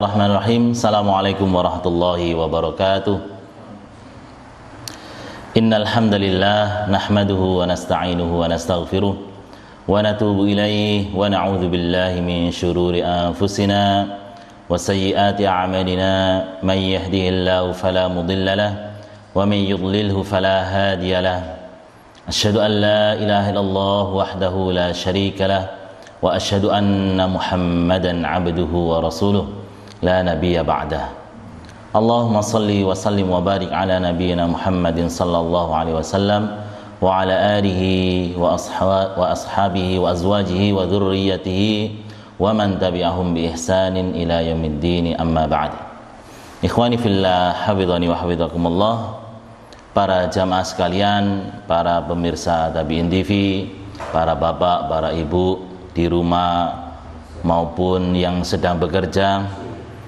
Bismillahirrahmanirrahim. Assalamualaikum warahmatullahi wabarakatuh. Innal hamdalillah nahmaduhu wa nasta'inuhu wa nastaghfiruh wa natubu ilaihi wa na'udzu billahi min syururi anfusina wa sayyiati a'malina. May yahdihillahu fala mudilla lahu wa may yudlilhu fala hadiya lahu. Asyhadu an la ilaha illallah wahdahu la syarika lahu wa asyhadu anna Muhammadan 'abduhu wa rasuluh la nabiyya ba'dah. Allahumma salli wa sallim wa barik ala nabiyyina Muhammadin sallallahu alaihi wasallam wa ala alihi wa ashabihi wa azwajihi wa dhurriyyatihi wa man tabi'ahum bi ihsanin ila yaumiddin, amma ba'd. Ikhwani fillah, hafizani wa hafizakumullah. Para jamaah sekalian, para pemirsa Tabi'in TV, para bapak, para ibu di rumah maupun yang sedang bekerja,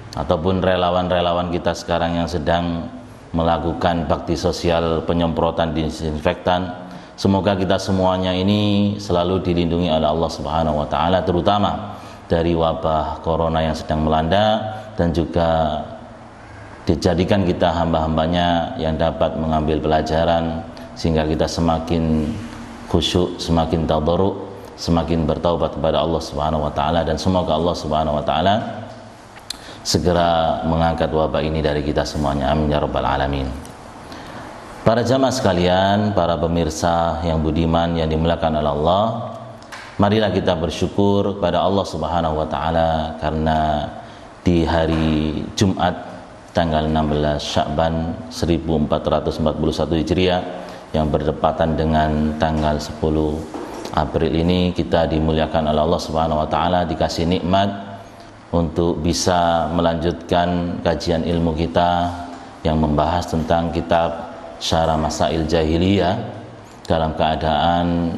ataupun relawan-relawan kita sekarang yang sedang melakukan bakti sosial penyemprotan disinfektan. Semoga kita semuanya ini selalu dilindungi oleh Allah Subhanahu wa taala, terutama dari wabah corona yang sedang melanda, dan juga dijadikan kita hamba-hambanya yang dapat mengambil pelajaran sehingga kita semakin khusyuk, semakin tadarruk, semakin bertaubat kepada Allah Subhanahu wa taala, dan semoga Allah Subhanahu wa taala segera mengangkat wabah ini dari kita semuanya. Amin ya rabbal alamin. Para jamaah sekalian, para pemirsa yang budiman yang dimuliakan oleh Allah, marilah kita bersyukur kepada Allah Subhanahu wa taala karena di hari Jumat tanggal 16 Sya'ban 1441 Hijriah yang berdepatan dengan tanggal 10 April ini, kita dimuliakan oleh Allah Subhanahu wa taala, dikasih nikmat untuk bisa melanjutkan kajian ilmu kita yang membahas tentang kitab Syarah Masail Jahiliyah dalam keadaan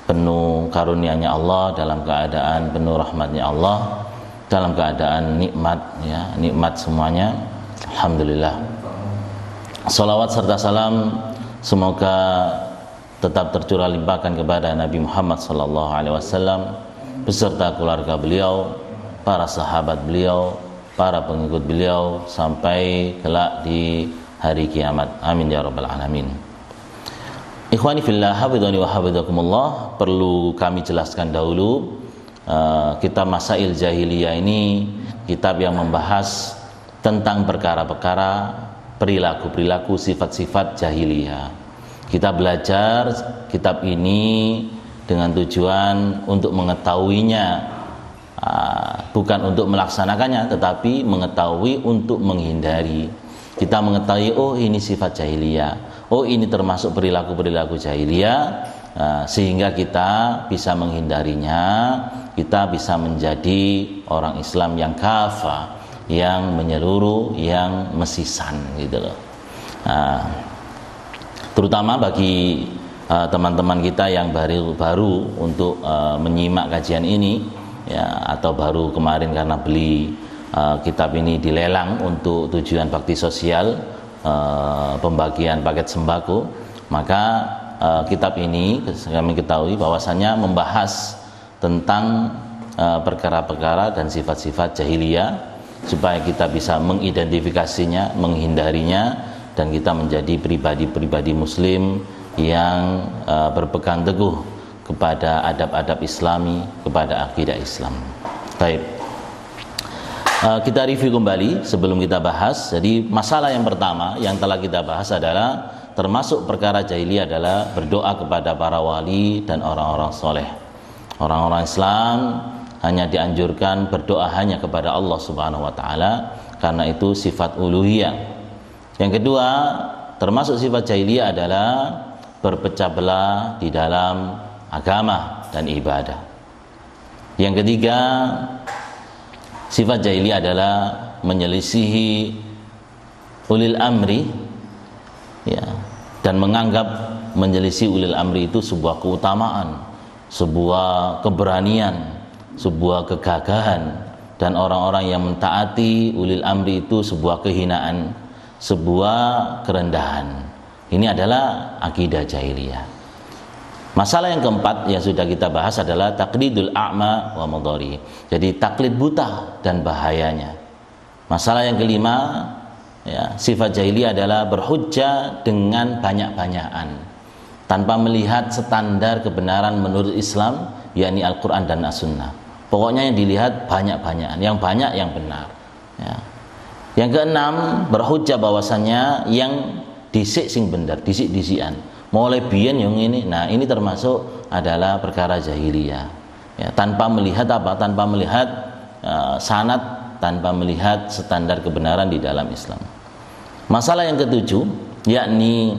penuh karunia-Nya Allah, dalam keadaan penuh rahmat-Nya Allah, dalam keadaan nikmat, ya, nikmat semuanya. Alhamdulillah. Salawat serta salam semoga tetap tercurah limpahkan kepada Nabi Muhammad sallallahu alaihi wasallam beserta keluarga beliau, para sahabat beliau, para pengikut beliau sampai kelak di hari kiamat. Amin ya rabbal alamin. Ikhwani fillah, hafizani wa hafizakumullah. Perlu kami jelaskan dahulu, kitab Masail Jahiliyah ini kitab yang membahas tentang perkara-perkara, perilaku-perilaku, sifat-sifat jahiliyah. Kita belajar kitab ini dengan tujuan untuk mengetahuinya, bukan untuk melaksanakannya, tetapi mengetahui untuk menghindari. Kita mengetahui, oh ini sifat jahiliyah, oh ini termasuk perilaku-perilaku jahiliyah, sehingga kita bisa menghindarinya, kita bisa menjadi orang Islam yang kafah, yang menyeluruh, yang mesisan, gitu loh. Terutama bagi teman-teman kita yang baru untuk menyimak kajian ini, ya, atau baru kemarin karena beli kitab ini dilelang untuk tujuan bakti sosial, pembagian paket sembako, maka kitab ini kami ketahui bahwasannya membahas tentang perkara-perkara dan sifat-sifat jahiliyah supaya kita bisa mengidentifikasinya, menghindarinya, dan kita menjadi pribadi-pribadi muslim yang berpegang teguh kepada adab-adab islami, kepada akidah Islam. Baik, kita review kembali sebelum kita bahas. Jadi masalah yang pertama yang telah kita bahas adalah termasuk perkara jahiliyah adalah berdoa kepada para wali dan orang-orang soleh. Orang-orang Islam hanya dianjurkan berdoa hanya kepada Allah Subhanahu wa taala, karena itu sifat uluhiyah. Yang kedua, termasuk sifat jahiliyah adalah berpecah belah di dalam agama dan ibadah. Yang ketiga, sifat jahiliyah adalah menyelisihi ulil amri, ya, dan menganggap menyelisih ulil amri itu sebuah keutamaan, sebuah keberanian, sebuah kegagahan, dan orang-orang yang mentaati ulil amri itu sebuah kehinaan, sebuah kerendahan. Ini adalah akidah jahiliyah. Masalah yang keempat yang sudah kita bahas adalah taklidul a'ma wa madari. Jadi taklid buta dan bahayanya. Masalah yang kelima, ya, sifat jahiliyah adalah berhujjah dengan banyak-banyakan tanpa melihat standar kebenaran menurut Islam, yakni Al-Quran dan As-Sunnah. Pokoknya yang dilihat banyak-banyakan, yang banyak yang benar, ya. Yang keenam, berhujjah bahwasannya yang disik sing bener, disik-disikan. Mulai biyen yang ini, nah ini termasuk adalah perkara jahiliyah. Ya, tanpa melihat apa? Tanpa melihat sanad, tanpa melihat standar kebenaran di dalam Islam. Masalah yang ketujuh, yakni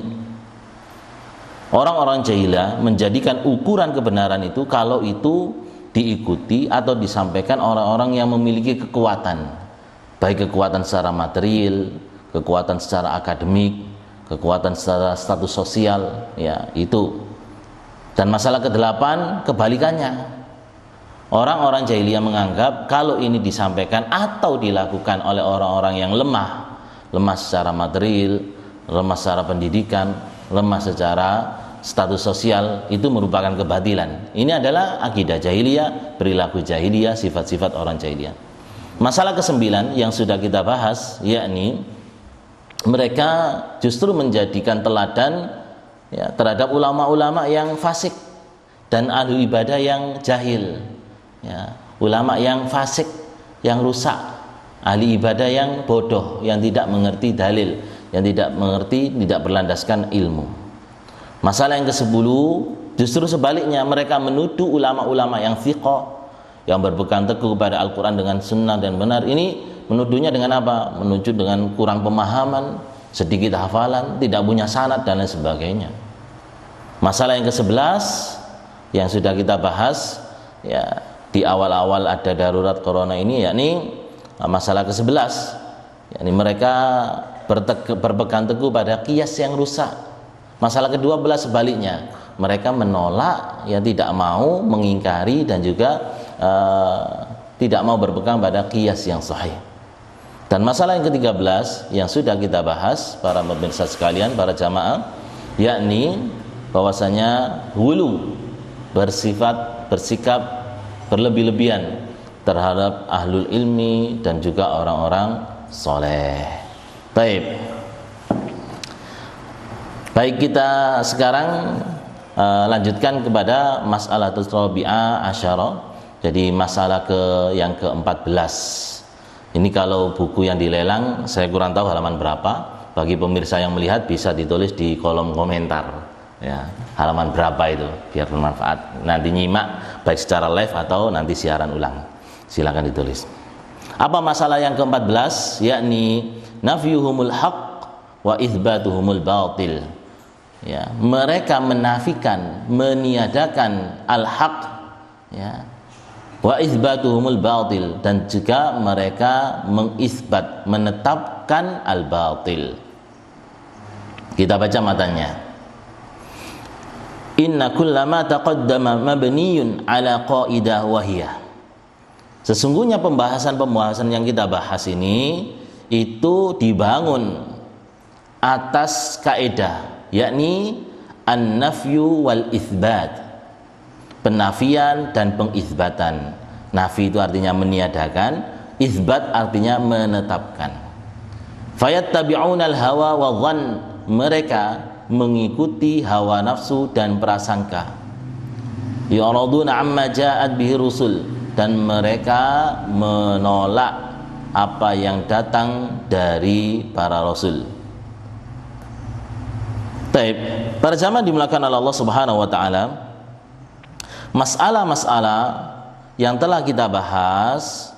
orang-orang jahiliyah menjadikan ukuran kebenaran itu kalau itu diikuti atau disampaikan orang-orang yang memiliki kekuatan, baik kekuatan secara material, kekuatan secara akademik, kekuatan secara status sosial, ya itu. Dan masalah kedelapan, kebalikannya. Orang-orang jahiliyah menganggap kalau ini disampaikan atau dilakukan oleh orang-orang yang lemah secara material, lemah secara pendidikan, lemah secara status sosial, itu merupakan kebatilan. Ini adalah akidah jahiliyah, perilaku jahiliyah, sifat-sifat orang jahiliyah. Masalah kesembilan yang sudah kita bahas, yakni mereka justru menjadikan teladan, ya, terhadap ulama-ulama yang fasik dan ahli ibadah yang jahil, ya, ulama yang fasik, yang rusak, ahli ibadah yang bodoh, yang tidak mengerti dalil, yang tidak mengerti, tidak berlandaskan ilmu. Masalah yang ke-10, justru sebaliknya, mereka menuduh ulama-ulama yang thiqah, yang berpegang teguh kepada Al-Quran dengan sunnah dan benar. Ini menuduhnya dengan apa? Menuduh dengan kurang pemahaman, sedikit hafalan, tidak punya sanad dan lain sebagainya. Masalah yang ke-11 yang sudah kita bahas, ya, di awal-awal ada darurat corona ini, yakni masalah ke-11, yakni mereka berpegang teguh pada qiyas yang rusak. Masalah ke-12 sebaliknya, mereka menolak, ya, tidak mau mengingkari dan juga tidak mau berpegang pada qiyas yang sahih. Dan masalah yang ke-13 yang sudah kita bahas para pemirsa sekalian, para jamaah, yakni bahwasanya hulu bersikap berlebih-lebihan terhadap ahlul ilmi dan juga orang-orang soleh. Baik, kita sekarang lanjutkan kepada masalah rabi'ah asyara. Jadi masalah yang ke-14. Ini kalau buku yang dilelang, saya kurang tahu halaman berapa. Bagi pemirsa yang melihat bisa ditulis di kolom komentar, ya, halaman berapa itu, biar bermanfaat. Nanti nyimak baik secara live atau nanti siaran ulang. Silakan ditulis. Apa masalah yang ke-14? Yakni nafyuhumul haqq wa itsbatuhumul batil. Ya, mereka menafikan, meniadakan al-haq, ya, wa itsbatuhumul batil, dan juga mereka mengisbat, menetapkan al-batil. Kita baca matanya. Inna kullama taqaddama mabniyun ala qaidah wahiyah. Sesungguhnya pembahasan yang kita bahas ini itu dibangun atas kaidah, yakni an-nafyu wal itsbat, penafian dan pengisbatan. Nafi itu artinya meniadakan, isbat artinya menetapkan. Fayattabi'unal hawa wa dhann, mereka mengikuti hawa nafsu dan prasangka. Yu'raduna amma ja'at bihi rusul, dan mereka menolak apa yang datang dari para rasul. Baik, para jamaah dimuliakan oleh Allah Subhanahu wa taala, masalah-masalah yang telah kita bahas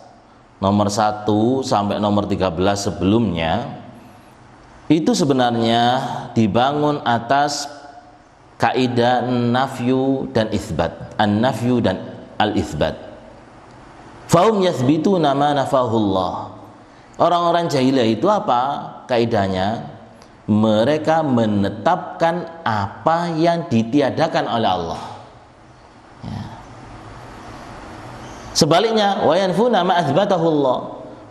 nomor 1 sampai nomor 13 sebelumnya itu sebenarnya dibangun atas kaidah nafyu dan isbat, an-nafyu dan al-isbat. Fahum yathbituna ma nafahullah. Orang-orang jahiliyah itu apa kaidahnya? Mereka menetapkan apa yang ditiadakan oleh Allah. Ya. Sebaliknya, wa yanfuna ma athbatahullah.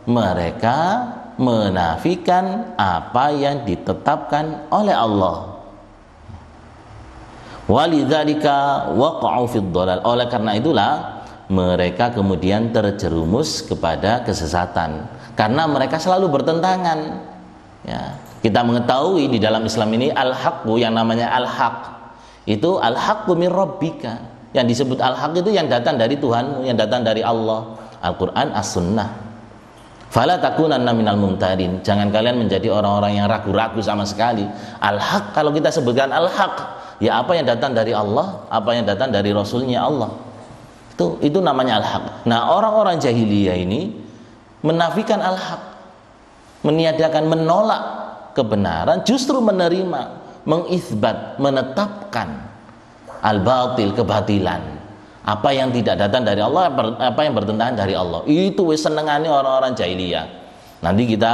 Mereka menafikan apa yang ditetapkan oleh Allah. Walidzalika waqa'u fid dhalal. Oleh karena itulah mereka kemudian terjerumus kepada kesesatan, karena mereka selalu bertentangan. Ya, kita mengetahui di dalam Islam ini al-haqqu, yang namanya al-haq itu al-haqqu min rabbika. Yang disebut al-haq itu yang datang dari Tuhanmu, yang datang dari Allah, Al-Quran, As-Sunnah. Fala takunanna minal mumtarin, jangan kalian menjadi orang-orang yang ragu-ragu sama sekali. Al-haq, kalau kita sebutkan al-haq, ya apa yang datang dari Allah, apa yang datang dari Rasulnya Allah, itu namanya al-haq. Nah, orang-orang jahiliyah ini menafikan al-haq, meniadakan, menolak kebenaran, justru menerima, mengisbat, menetapkan al-batil, kebatilan. Apa yang tidak datang dari Allah, apa yang bertentangan dari Allah. Itu senengannya orang-orang jahiliyah. Nanti kita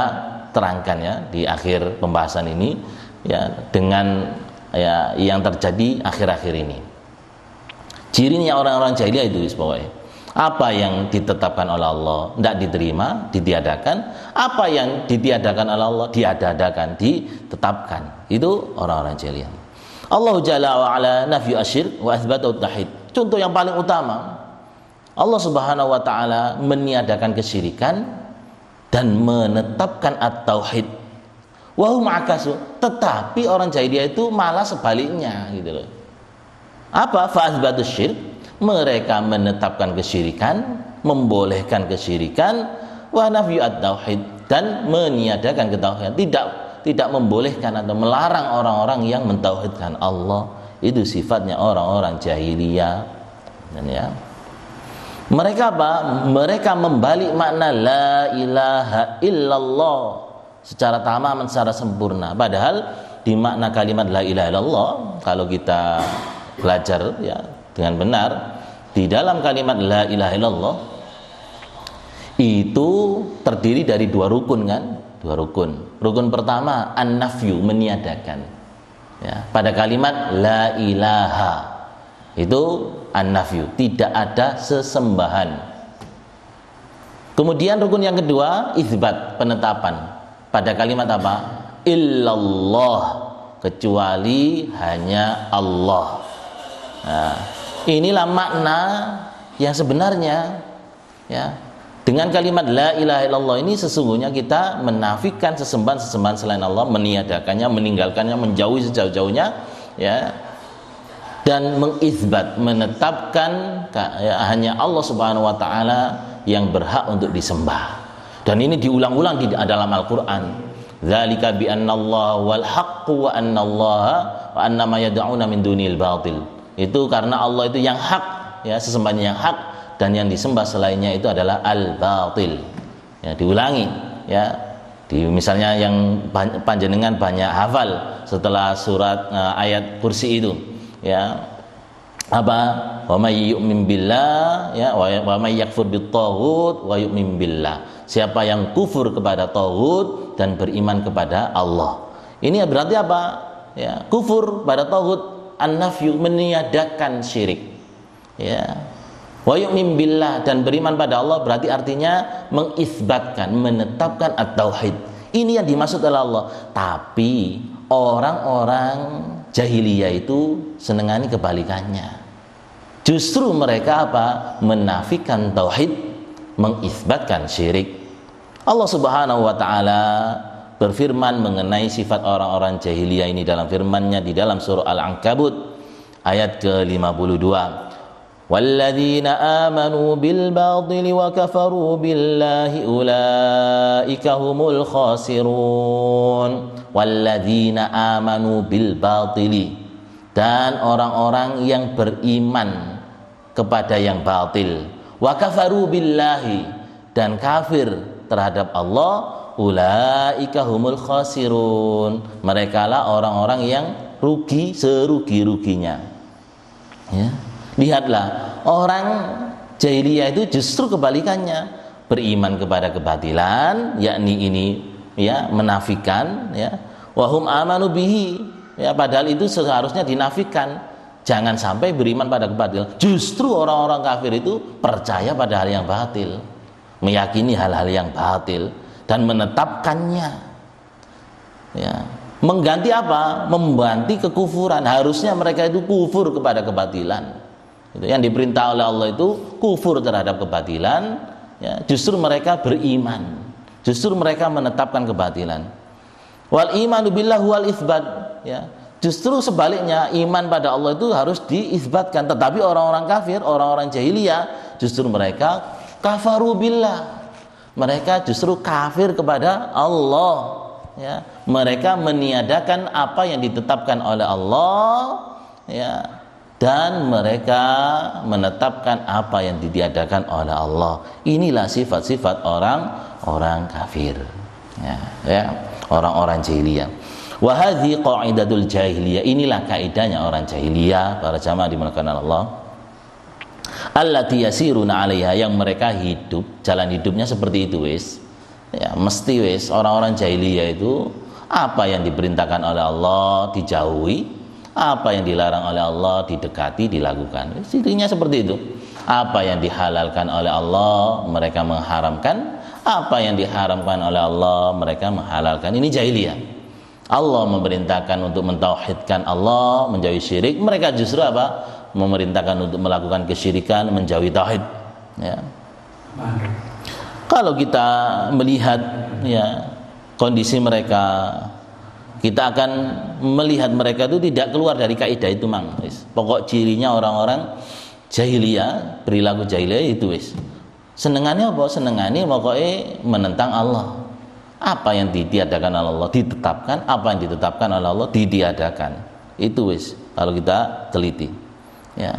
terangkan ya di akhir pembahasan ini ya, dengan ya yang terjadi akhir-akhir ini. Cirinya orang-orang jahiliyah itu pokoknya. Apa yang ditetapkan oleh Allah tidak diterima, ditiadakan. Apa yang ditiadakan oleh Allah diada-adakan, ditetapkan. Itu orang-orang jahiliyah. Allah Jalla wa Ala nafyu asyirk wa athbatu tauhid. Contoh yang paling utama, Allah Subhanahu wa taala meniadakan kesyirikan dan menetapkan at-tauhid. Wa hum akasu, tetapi orang jahiliyah itu malah sebaliknya gitu loh. Apa? Fa athbatu syirk, mereka menetapkan kesyirikan, membolehkan kesyirikan, wa nafyu at-tauhid, dan meniadakan ketauhidan, tidak membolehkan atau melarang orang-orang yang mentauhidkan Allah. Itu sifatnya orang-orang jahiliyah. Dan ya, mereka apa? Mereka membalik makna la ilaha illallah secara tamam, secara sempurna. Padahal di makna kalimat la ilaha illallah, kalau kita belajar ya dengan benar, di dalam kalimat la ilaha illallah itu terdiri dari dua rukun kan? Dua rukun. Rukun pertama an-nafyu, meniadakan. Ya, pada kalimat la ilaha itu an-nafyu, tidak ada sesembahan. Kemudian rukun yang kedua itsbat, penetapan. Pada kalimat apa? Illallah, kecuali hanya Allah. Nah, inilah makna yang sebenarnya ya. Dengan kalimat la ilaha illallah ini sesungguhnya kita menafikan sesembahan-sesembahan selain Allah, meniadakannya, meninggalkannya, menjauhi sejauh-jauhnya ya, dan mengizbat, menetapkan ya, hanya Allah Subhanahu wa taala yang berhak untuk disembah. Dan ini diulang-ulang di dalam Al-Qur'an. Dzalika bi annallaha wal haqqu wa annallaha wa annama yad'una min dunil batil. Itu karena Allah itu yang hak ya, sesembahan yang hak, dan yang disembah selainnya itu adalah al-batil. Ya, diulangi ya. Misalnya yang panjenengan banyak hafal setelah surat ayat kursi itu ya. Apa? Wa may yu'min billah ya wa may yakfur bit-taghut wa yu'min billah. Siapa yang kufur kepada taghut dan beriman kepada Allah. Ini berarti apa? Ya, kufur pada taghut, an-nafyu, meniadakan syirik. Ya. Wa yu'min billah, dan beriman pada Allah berarti artinya mengisbatkan, menetapkan at-tauhid. Ini yang dimaksud oleh Allah. Tapi orang-orang jahiliyah itu senengani kebalikannya. Justru mereka apa? Menafikan tauhid, mengisbatkan syirik. Allah Subhanahu wa taala berfirman mengenai sifat orang-orang jahiliyah ini dalam firman-Nya di dalam surah Al-Ankabut ayat ke-52. وَالَّذِينَ آمَنُوا بِالْبَاطِلِ وَكَفَرُوا بِاللَّهِ أُولَئِكَ هُمُ الْخَاسِرُونَ. وَالَّذِينَ آمَنُوا بِالْبَاطِلِ, dan orang-orang yang beriman kepada yang batil, وَكَفَرُوا بِاللَّهِ, dan kafir terhadap Allah, ulaika humul khasirun, merekalah orang-orang yang rugi serugi-ruginya. Ya. Lihatlah, orang jahiliyah itu justru kebalikannya, beriman kepada kebatilan, yakni ini ya, menafikan ya, wahum amanu bihi ya, padahal itu seharusnya dinafikan. Jangan sampai beriman pada kebatilan. Justru orang-orang kafir itu percaya pada hal yang batil, meyakini hal-hal yang batil dan menetapkannya ya. Mengganti apa? Mengganti kekufuran. Harusnya mereka itu kufur kepada kebatilan. Yang diperintah oleh Allah itu kufur terhadap kebatilan ya, justru mereka beriman. Justru mereka menetapkan kebatilan. Wal imanu billah wal itsbat, ya. Justru sebaliknya, iman pada Allah itu harus diisbatkan. Tetapi orang-orang kafir, orang-orang jahiliyah, justru mereka kafaru billah. Mereka justru kafir kepada Allah, ya. Mereka meniadakan apa yang ditetapkan oleh Allah, ya. Dan mereka menetapkan apa yang ditiadakan oleh Allah. Inilah sifat-sifat orang kafir, ya. Orang-orang jahiliyah. Wa hadhi qaidatul jahiliyah, inilah kaidahnya orang jahiliyah, para jamaah dimuliakan Allah. Allati yasiruna 'alaiha, yang mereka hidup, jalan hidupnya seperti itu wis. Ya, mesti wis orang-orang jahiliyah itu apa yang diperintahkan oleh Allah dijauhi, apa yang dilarang oleh Allah didekati, dilakukan. Cirinya seperti itu. Apa yang dihalalkan oleh Allah mereka mengharamkan, apa yang diharamkan oleh Allah mereka menghalalkan. Ini jahiliyah. Allah memerintahkan untuk mentauhidkan Allah, menjauhi syirik, mereka justru apa? Memerintahkan untuk melakukan kesyirikan, menjauhi tauhid, ya. Kalau kita melihat, ya, kondisi mereka, kita akan melihat mereka itu tidak keluar dari kaidah itu, mang. Pokok cirinya orang-orang jahiliyah, perilaku jahiliyah itu wis. Senengannya apa? Senengannya pokoknya menentang Allah. Apa yang ditiadakan oleh Allah ditetapkan, apa yang ditetapkan oleh Allah ditiadakan. Itu wis kalau kita teliti, ya.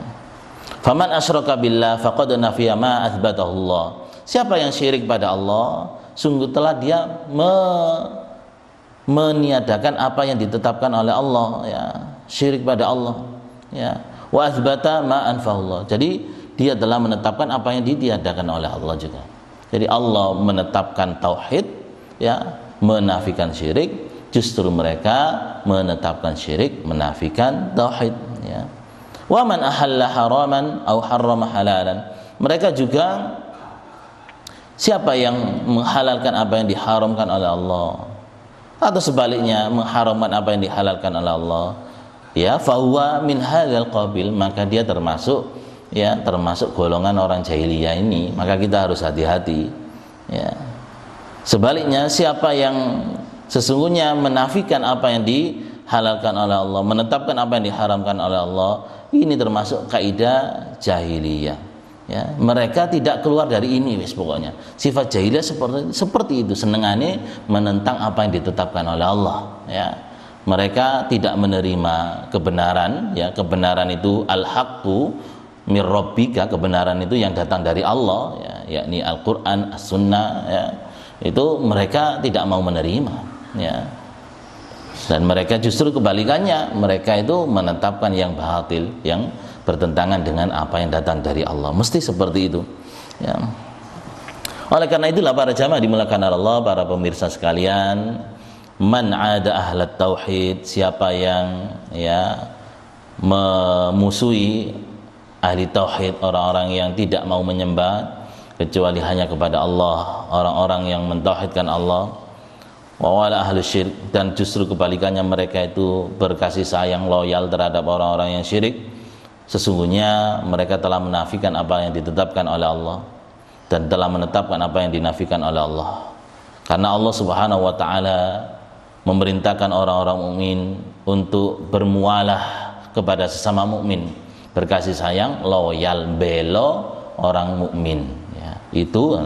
Faman asyraka billah faqad nafiya ma atsbatahu Allah. Siapa yang syirik pada Allah, sungguh telah dia meniadakan apa yang ditetapkan oleh Allah, ya. Syirik pada Allah, ya. Wa atsbata ma anfahu Allah. Jadi dia telah menetapkan apa yang ditiadakan oleh Allah juga. Jadi Allah menetapkan tauhid, ya, menafikan syirik, justru mereka menetapkan syirik, menafikan tauhid, ya. Wa man ahalla haraman aw harrama halalan. Mereka juga, siapa yang menghalalkan apa yang diharamkan oleh Allah, atau sebaliknya mengharamkan apa yang dihalalkan oleh Allah, ya, fahuwa min hadzal qabil, maka dia termasuk, ya, termasuk golongan orang jahiliyah ini. Maka kita harus hati-hati, ya. Sebaliknya, siapa yang sesungguhnya menafikan apa yang dihalalkan oleh Allah, menetapkan apa yang diharamkan oleh Allah, ini termasuk kaidah jahiliyah, ya. Mereka tidak keluar dari ini wis, pokoknya sifat jahiliyah seperti itu, senengannya menentang apa yang ditetapkan oleh Allah, ya. Mereka tidak menerima kebenaran, ya. Kebenaran itu al-haqqu mir rabbika, kebenaran itu yang datang dari Allah, ya, yakni Al-Qur'an, As-Sunnah, ya. Itu mereka tidak mau menerima, ya. Dan mereka justru kebalikannya, mereka itu menetapkan yang batil, yang bertentangan dengan apa yang datang dari Allah. Mesti seperti itu, ya. Oleh karena itulah para jamaah dimuliakan Allah, para pemirsa sekalian, man ada ahlat tauhid, siapa yang, ya, memusuhi ahli tauhid, orang-orang yang tidak mau menyembah kecuali hanya kepada Allah, orang-orang yang mentauhidkan Allah, wa wala ahlu syirik, dan justru kebalikannya mereka itu berkasih sayang, loyal terhadap orang-orang yang syirik, sesungguhnya mereka telah menafikan apa yang ditetapkan oleh Allah dan telah menetapkan apa yang dinafikan oleh Allah. Karena Allah Subhanahu wa taala memerintahkan orang-orang mukmin untuk bermualah kepada sesama mukmin, berkasih sayang, loyal, belo orang mukmin, ya. Itu,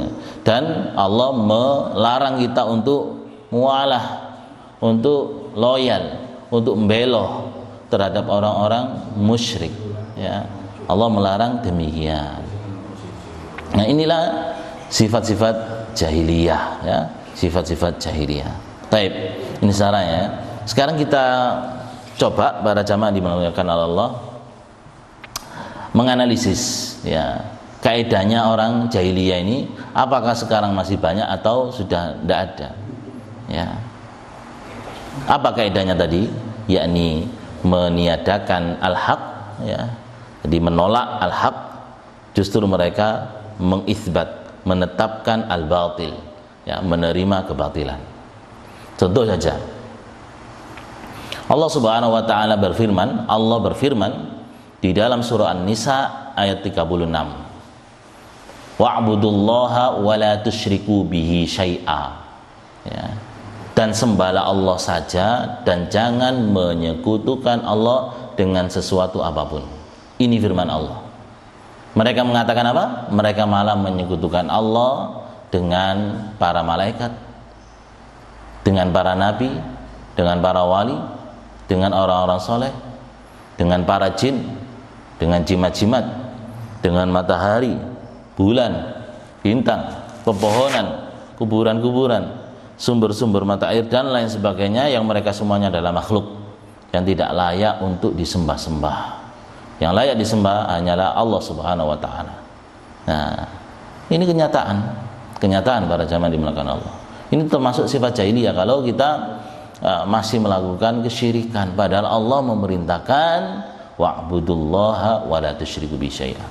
dan Allah melarang kita untuk mualah, untuk loyal, untuk membelo terhadap orang-orang musyrik, ya. Allah melarang demikian. Nah, inilah sifat-sifat jahiliyah, ya, sifat-sifat jahiliyah. Taib, ini sarannya. Sekarang kita coba para jamaah dimuliakan Allah menganalisis, ya, kaidahnya orang jahiliyah ini, apakah sekarang masih banyak atau sudah tidak ada, ya. Apa kaidahnya tadi? Yakni meniadakan al-haq, ya. Jadi menolak al-haq, justru mereka mengisbat, menetapkan al-batil, ya, menerima kebatilan. Contoh saja, Allah Subhanahu wa taala berfirman, Allah berfirman di dalam surah An-Nisa ayat 36. Wa'budullaha wa la tusyriku bihi syai'a. Ya. Dan sembahlah Allah saja dan jangan menyekutukan Allah dengan sesuatu apapun. Ini firman Allah. Mereka mengatakan apa? Mereka malah menyekutukan Allah dengan para malaikat, dengan para nabi, dengan para wali, dengan orang-orang soleh, dengan para jin, dengan jimat-jimat, dengan matahari, bulan, bintang, pepohonan, kuburan-kuburan, sumber-sumber mata air dan lain sebagainya, yang mereka semuanya adalah makhluk yang tidak layak untuk disembah-sembah. Yang layak disembah hanyalah Allah Subhanahu wa taala. Nah, ini kenyataan para jamaah dimuliakan Allah. Ini termasuk sifat jahiliyah kalau kita masih melakukan kesyirikan, padahal Allah memerintahkan wa'budullaha wa la tusyriku bi syai'a.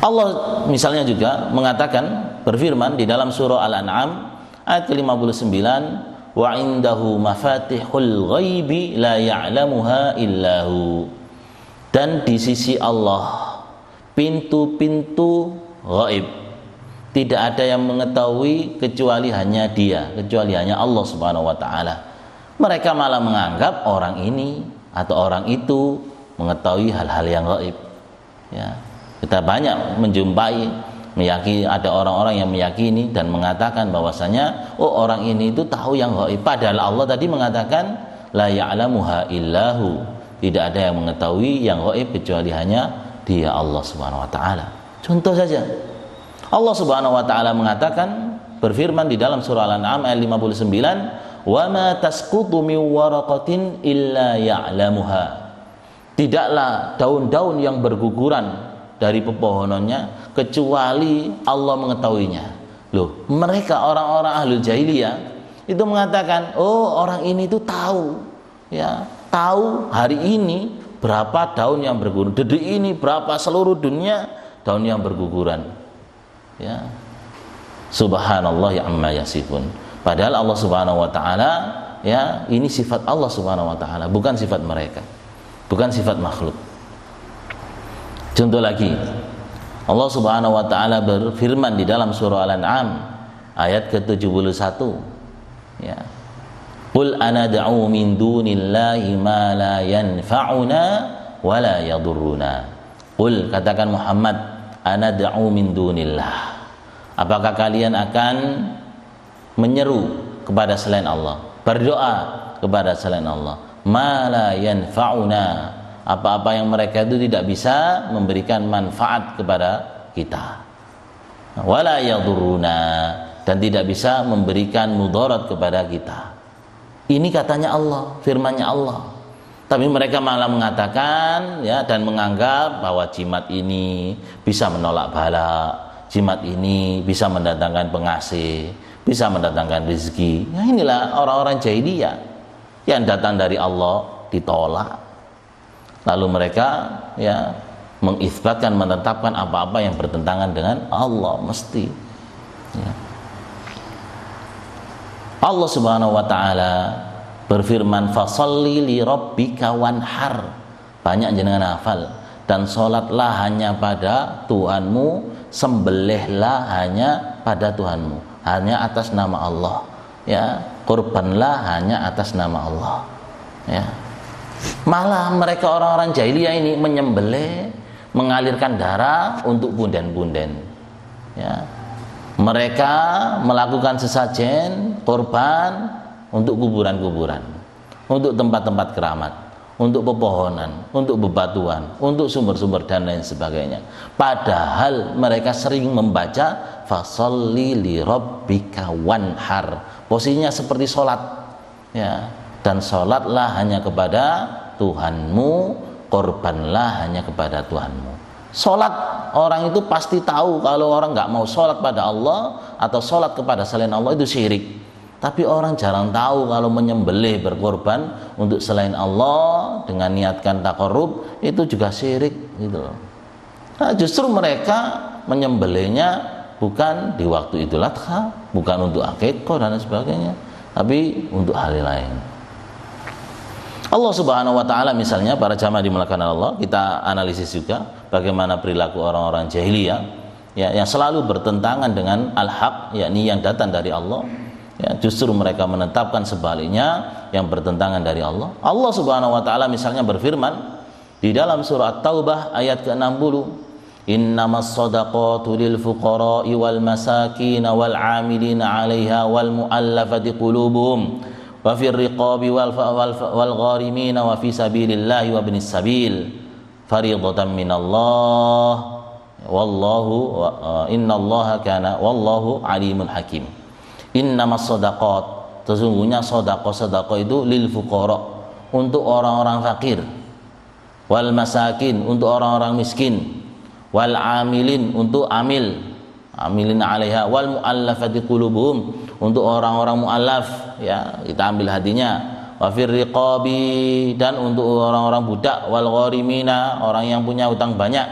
Allah misalnya juga mengatakan, berfirman di dalam surah Al-An'am ayat ke-59, wa indahu mafatihul ghaibi la ya'lamuha illahu. Dan di sisi Allah pintu-pintu ghaib tidak ada yang mengetahui kecuali hanya Dia, kecuali hanya Allah Subhanahu wa taala. Mereka malah menganggap orang ini atau orang itu mengetahui hal-hal yang gaib. Ya, kita banyak menjumpai ada orang-orang yang meyakini dan mengatakan bahwasanya orang ini itu tahu yang gaib, padahal Allah tadi mengatakan la ya'lamuha illahu, tidak ada yang mengetahui yang gaib kecuali hanya Dia, Allah Subhanahu wa taala. Contoh saja, Allah Subhanahu wa taala mengatakan, berfirman di dalam surah Al-An'am ayat 59, wa ma tasqutu min waraqatin illa ya'lamuha. Tidaklah daun-daun yang berguguran dari pepohonannya kecuali Allah mengetahuinya. Loh, mereka orang-orang ahlul jahiliyah itu mengatakan, orang ini itu tahu, ya, tahu hari ini berapa daun yang berguguran, detik ini berapa seluruh dunia daun yang berguguran. Ya, subhanallah ya amma yasifun. Padahal Allah Subhanahu wa taala, ya, ini sifat Allah Subhanahu wa taala, bukan sifat mereka, bukan sifat makhluk. Contoh lagi, Allah Subhanahu wa taala berfirman di dalam surah Al-An'am ayat ke-71, ya, qul anad'u min dunillahi ma la yanfa'una wa la yadurruna. Qul, katakan Muhammad, anad'u min dunillah, apakah kalian akan menyeru kepada selain Allah, berdoa kepada selain Allah, ma la yanfa'una, apa-apa yang mereka itu tidak bisa memberikan manfaat kepada kita, wala yadurruna, dan tidak bisa memberikan mudarat kepada kita. Ini katanya Allah, firmannya Allah. Tapi mereka malah mengatakan, ya, dan menganggap bahwa jimat ini bisa menolak bala, jimat ini bisa mendatangkan pengasih, bisa mendatangkan rezeki. Ya, inilah orang-orang jahiliyah yang datang dari Allah ditolak. Lalu mereka, ya, mengisbatkan, menetapkan apa-apa yang bertentangan dengan Allah mesti. Ya. Allah Subhanahu wa taala berfirman, fasalli li rabbika wanhar, banyak jenengan hafal, dan sholatlah hanya pada Tuhanmu, sembelihlah hanya pada Tuhanmu, hanya atas nama Allah, ya, kurbanlah hanya atas nama Allah, ya. Malah mereka orang-orang jahiliyah ini menyembelih, mengalirkan darah untuk punden-punden, ya. Mereka melakukan sesajen, korban untuk kuburan-kuburan, untuk tempat-tempat keramat, untuk pepohonan, untuk bebatuan, untuk sumber-sumber dan lain sebagainya. Padahal mereka sering membaca fasalli li rabbika wanhar, posisinya seperti sholat, ya, dan sholatlah hanya kepada Tuhanmu, korbanlah hanya kepada Tuhanmu. Sholat, orang itu pasti tahu kalau orang nggak mau sholat pada Allah atau sholat kepada selain Allah itu syirik. Tapi orang jarang tahu kalau menyembelih, berkorban untuk selain Allah dengan niatkan taqarrub itu juga syirik, gitu loh. Nah, justru mereka menyembelihnya bukan di waktu Idul Adha, bukan untuk akikah dan sebagainya, tapi untuk hal lain. Allah Subhanahu wa taala misalnya, para jamaah dimuliakan Allah, kita analisis juga bagaimana perilaku orang-orang jahiliyah, ya, yang selalu bertentangan dengan al-haq, yakni yang datang dari Allah, ya, justru mereka menetapkan sebaliknya yang bertentangan dari Allah. Allah Subhanahu wa taala misalnya berfirman di dalam surah At-Taubah ayat ke-60, innamas shadaqatu lil fuqara'i wal masakin wal 'amilina 'alaiha wal mu'allafati qulubuhum wa fir riqabi wal gharimina wa fi sabilillahi wa ibnis sabil fariidatan minallah wallahu innallaha kana wallahu alimun hakim. Innamas shadaqat, sesungguhnya sedekah itu lil fuqara, untuk orang-orang fakir, wal masakin, untuk orang-orang miskin, wal amilin, untuk amilin 'alaiha, wal muallafati qulubuhum, untuk orang-orang muallaf, ya, kita ambil hatinya, wa fir riqabi, dan untuk orang-orang budak, wal gharimina, orang yang punya utang banyak,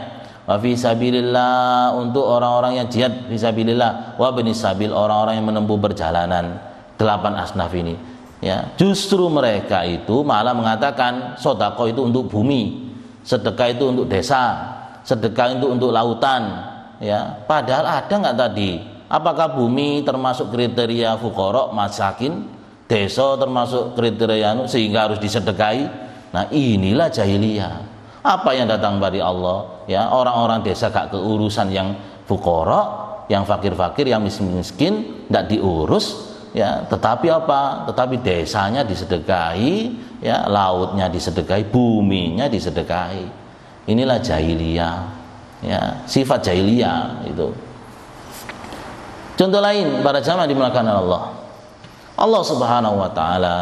wa fi sabilillah, untuk orang-orang yang jihad fi sabilillah, wa ibnis sabil, orang-orang yang menempuh perjalanan. 8 asnaf ini, ya, justru mereka itu malah mengatakan sedekah itu untuk bumi, sedekah itu untuk desa, sedekah itu untuk lautan, ya. Padahal ada nggak tadi? Apakah bumi termasuk kriteria fuqara, masakin, desa termasuk kriteria sehingga harus disedekahi? Nah, inilah jahiliyah. Apa yang datang dari Allah, ya, orang-orang desa gak keurusan yang fuqara, yang fakir-fakir, yang miskin-miskin tidak diurus, ya, tetapi apa? Tetapi desanya disedekahi, ya, lautnya disedekahi, buminya disedekahi. Inilah jahiliyah, ya, sifat jahiliyah itu. Contoh lain, para jamaah dimuliakan Allah. Allah Subhanahu wa taala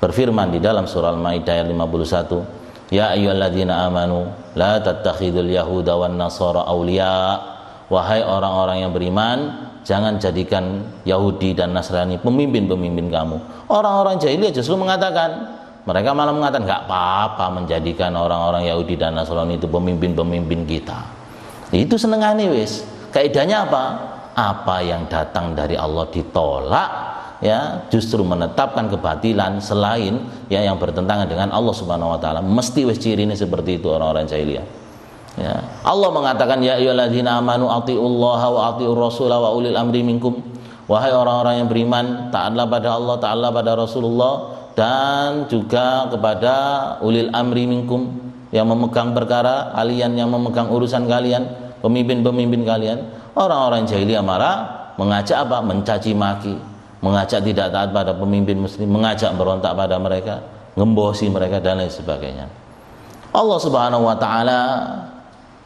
berfirman di dalam surah Al-Maidah ayat 51, ya ayyuhalladzina amanu la tattakhidul yahuda wan nasara awliya, wahai orang-orang yang beriman, jangan jadikan Yahudi dan Nasrani pemimpin-pemimpin kamu. Orang-orang jahiliyah justru mengatakan, mereka malah mengatakan enggak apa-apa menjadikan orang-orang Yahudi dan Nasrani itu pemimpin-pemimpin kita. Itu senengane wis. Kaidahnya apa? Apa yang datang dari Allah ditolak, ya, justru menetapkan kebatilan selain, ya, yang bertentangan dengan Allah Subhanahu wa taala. Mesti wis cirine seperti itu orang-orang jahiliyah. Ya. Allah mengatakan ya ayyuhalladzina amanu atiullaha wa atiur rasula wa ulil amri minkum. Wahai orang-orang yang beriman, taatlah pada Allah, taatlah pada Rasulullah, dan juga kepada ulil amri minkum, yang memegang perkara kalian, yang memegang urusan kalian, pemimpin-pemimpin kalian. Orang-orang jahiliyah marah, mengajak apa? Mencaci maki, mengajak tidak taat pada pemimpin muslim, mengajak berontak pada mereka, ngembosi mereka dan lain sebagainya. Allah Subhanahu wa taala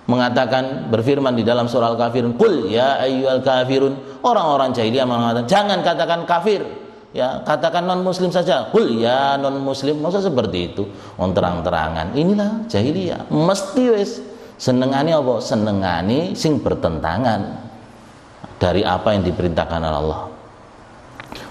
mengatakan, berfirman di dalam surah Al-Kafirun, qul ya ayyuhal kafirun. Orang-orang jahiliyah mengatakan, jangan katakan kafir, ya, katakan non muslim saja. Qul ya non muslim. Masa seperti itu? Terang-terangan. Inilah jahiliyah. Mesti wis senengane apa? Senengane sing bertentangan dari apa yang diperintahkan oleh Allah.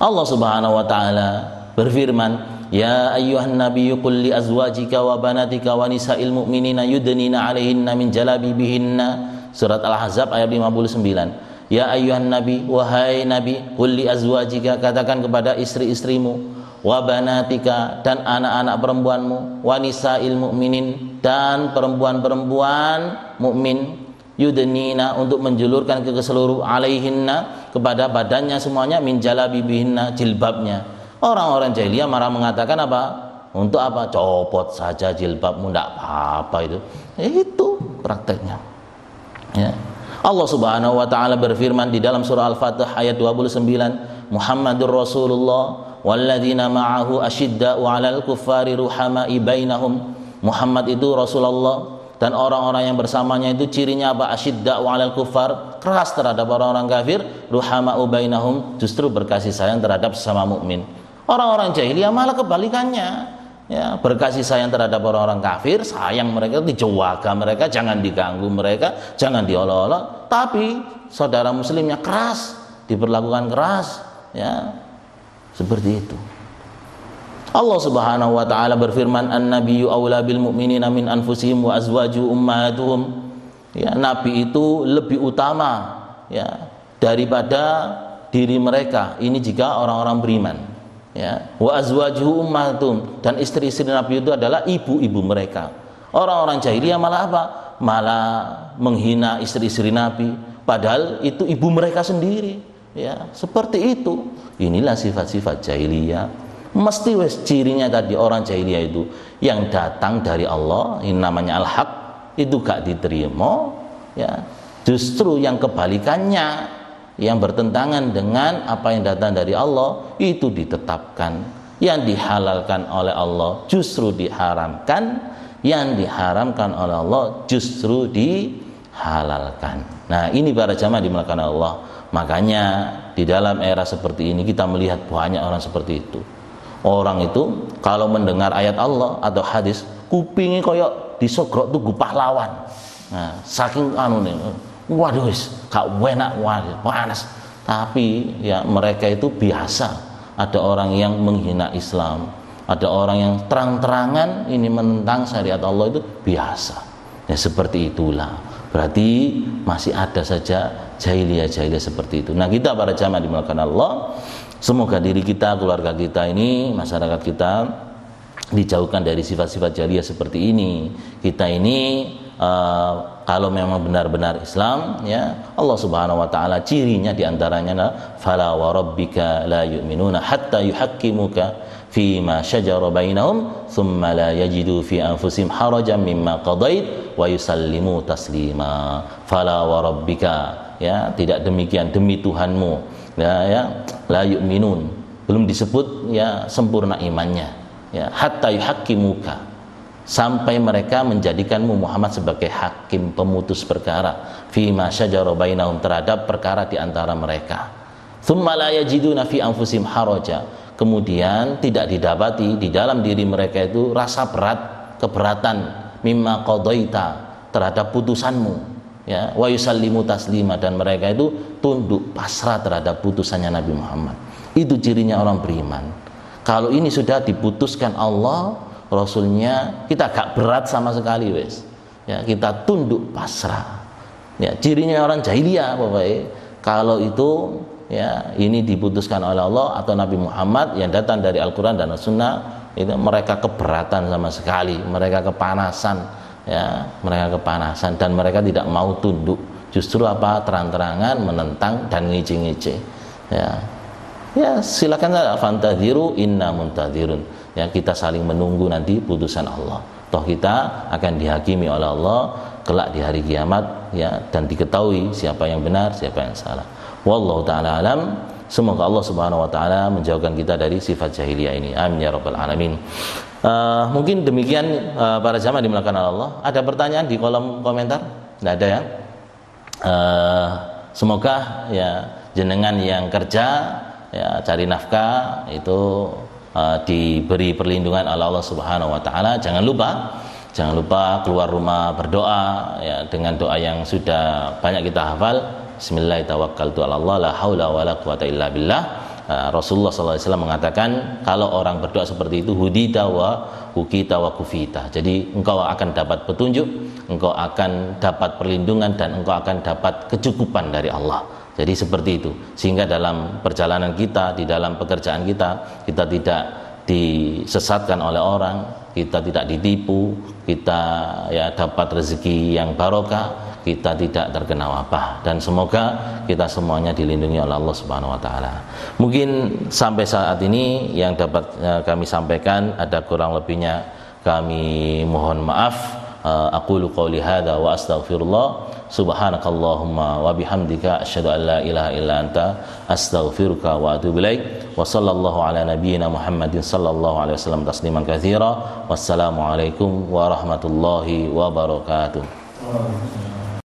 Allah Subhanahu wa taala berfirman, ya ayyuhan nabiyyu qul li azwajika wa banatika wa nisa'il mu'minina yudnina 'alaihinna min jalabibihinna. Surat Al-Ahzab ayat 59. Ya ayyuhan nabi, wahai nabi, qul li azwajika, katakan kepada istri-istrimu, wa banatika, dan anak-anak perempuanmu, wa nisa'il mu'minin, dan perempuan-perempuan mukmin, yudnina, untuk menjulurkan ke seluruh, alaihinna, kepada badannya semuanya, min jalabibihinna, jilbabnya. Orang-orang jahiliyah marah mengatakan apa? Untuk apa? Copot saja jilbabmu, tidak apa-apa itu. Itu prakteknya, ya. Allah Subhanahu wa taala berfirman di dalam surah Al-Fatih ayat 29, Muhammadur Rasulullah walladzina ma'ahu asyidda'u 'alal kuffari ruhama'i bainahum. Muhammad itu Rasulullah dan orang-orang yang bersamanya itu cirinya apa? Asyidda'u 'alal kuffar, keras terhadap orang-orang kafir, ruhama'u bainahum, justru berkasih sayang terhadap sesama mukmin. Orang-orang jahiliyah malah kebalikannya, ya, berkasih sayang terhadap orang-orang kafir, sayang mereka, dijaga mereka, jangan diganggu mereka, jangan diolok-olok. Tapi saudara muslimnya keras, diperlakukan keras, ya, seperti itu. Allah Subhanahu wa taala berfirman, an-nabiyyu aula bil mu'minina min anfusihim wa azwaju ummahatuhum. Ya, nabi itu lebih utama, ya, daripada diri mereka. Ini jika orang-orang beriman. Ya, wa azwajuhu ummatum, dan istri-istri Nabi itu adalah ibu-ibu mereka. Orang-orang jahiliyah malah apa? Malah menghina istri-istri Nabi, padahal itu ibu mereka sendiri. Ya, seperti itu. Inilah sifat-sifat jahiliyah. Mesti wes cirinya tadi orang jahiliyah itu yang datang dari Allah, ini namanya al-haq, itu gak diterima, ya. Justru yang kebalikannya, yang bertentangan dengan apa yang datang dari Allah, itu ditetapkan. Yang dihalalkan oleh Allah justru diharamkan, yang diharamkan oleh Allah justru dihalalkan. Nah, ini para jamaah dimuliakan Allah. Makanya di dalam era seperti ini kita melihat banyak orang seperti itu. Orang itu kalau mendengar ayat Allah atau hadis, kupingnya koyok disogrok tuh pahlawan. Nah, saking nih, waduh gak enak, panas. Tapi ya mereka itu biasa. Ada orang yang menghina Islam, ada orang yang terang-terangan ini menentang syariat Allah, itu biasa. Ya seperti itulah. Berarti masih ada saja jahiliyah seperti itu. Nah, kita para jamaah dimuliakan Allah, semoga diri kita, keluarga kita ini, masyarakat kita dijauhkan dari sifat-sifat jahiliyah seperti ini. Kita ini kalau memang benar-benar Islam, ya, Allah Subhanahu wa taala cirinya diantaranya fala wa rabbika la yu'minuna hatta yuhaqqimuka fima syajara bainahum thumma la yajidu fi anfusihim harajan mimma qadait wa yusallimu taslima. Fala wa rabbika, ya, tidak demikian demi Tuhanmu, ya, la yu'minun, belum disebut ya sempurna imannya, ya, hatta yuhaqqimuka, sampai mereka menjadikanmu Muhammad sebagai hakim, pemutus perkara, fima syajara bainahum, terhadap perkara di antara mereka. Tsumma la yajiduna fi anfusihim haraja, kemudian tidak didapati di dalam diri mereka itu rasa berat, keberatan, mimma qadaita, terhadap putusanmu, ya, wa yusallimu taslima, dan mereka itu tunduk pasrah terhadap putusannya Nabi Muhammad. Itu cirinya orang beriman. Kalau ini sudah diputuskan Allah, Rasulnya, kita gak berat sama sekali wes, ya, kita tunduk pasrah. Ya, cirinya orang jahiliyah Bapak, kalau itu ya ini diputuskan oleh Allah atau Nabi Muhammad yang datang dari Al-Quran dan As-Sunnah, itu mereka keberatan sama sekali, mereka kepanasan, ya, mereka kepanasan, dan mereka tidak mau tunduk, justru apa, terang-terangan menentang dan ngece-ngece. Ya silakan saja, fantadhiru inna muntadhirun, ya, kita saling menunggu nanti putusan Allah. Toh kita akan dihakimi oleh Allah kelak di hari kiamat, ya, dan diketahui siapa yang benar, siapa yang salah. Wallahu ta'ala alam. Semoga Allah Subhanahu wa taala menjauhkan kita dari sifat jahiliyah ini. Amin ya rabbal alamin. Mungkin demikian para jamaah dimuliakan Allah. Ada pertanyaan di kolom komentar? Tidak ada, ya. Semoga ya jenengan yang kerja, ya, cari nafkah itu diberi perlindungan oleh Allah Subhanahu wa taala. Jangan lupa keluar rumah berdoa, ya, dengan doa yang sudah banyak kita hafal. Bismillahirrahmanirrahim, la haula wala quwata illa billah. Rasulullah SAW mengatakan, kalau orang berdoa seperti itu, hudita wa hukita wa kufita. Jadi engkau akan dapat petunjuk, engkau akan dapat perlindungan, dan engkau akan dapat kecukupan dari Allah. Jadi seperti itu, sehingga dalam perjalanan kita, di dalam pekerjaan kita, kita tidak disesatkan oleh orang, kita tidak ditipu, kita ya dapat rezeki yang barokah, kita tidak terkena wabah, dan semoga kita semuanya dilindungi oleh Allah Subhanahu wa taala. Mungkin sampai saat ini yang dapat kami sampaikan, ada kurang lebihnya kami mohon maaf. Aqulu qouli hadza wa astaghfirullah. Subhanakallahumma wa bihamdika asyhadu an la ilaha illa anta astaghfiruka wa atubu ilaik. Wa sallallahu ala nabiyyina Muhammadin sallallahu alaihi wasallam tasliman katsira. Wassalamu alaikum warahmatullahi wabarakatuh.